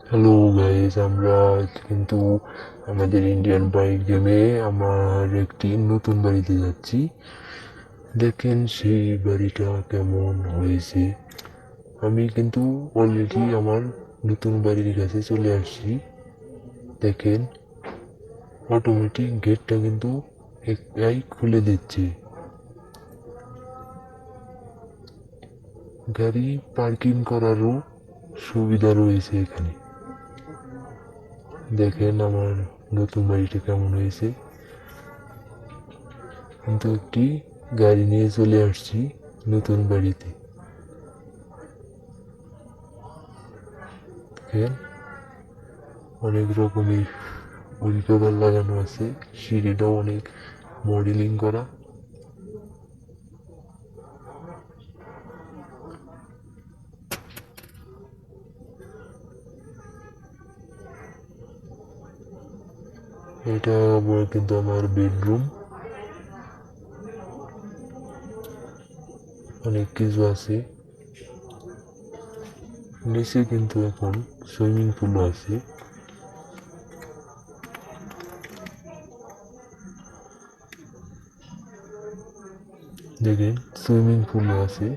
Hello guys, আমরা কিন্তু আমাদের ইন্ডিয়ান বাইক গেমে আমার একটি নতুন বাড়িতে যাচ্ছি। দেখেন সেই বাড়িটা কেমন হয়েছে। আমি কিন্তু অলরেডি আমার নতুন বাড়ির কাছে চলে আসছি। দেখেন অটোমেটিক গেটটা কিন্তু একাই খুলে দিচ্ছে। গাড়ি পার্কিং করারও সুবিধা রয়েছে এখানে। দেখেন আমার নতুন বাড়িটা কেমন হয়েছে। কিন্তু একটি গাড়ি নিয়ে চলে আসছি নতুন বাড়িতে। দেখেন অনেক রকমের উইলপেপার লাগানো আছে, সিঁড়িটাও অনেক মডেলিং করা। এটা কিন্তু আমার বেডরুম। অনেক কিছু আছে, নিচে কিন্তু এখন সুইমিং পুলও আছে। দেখেন সুইমিং পুলও আছে।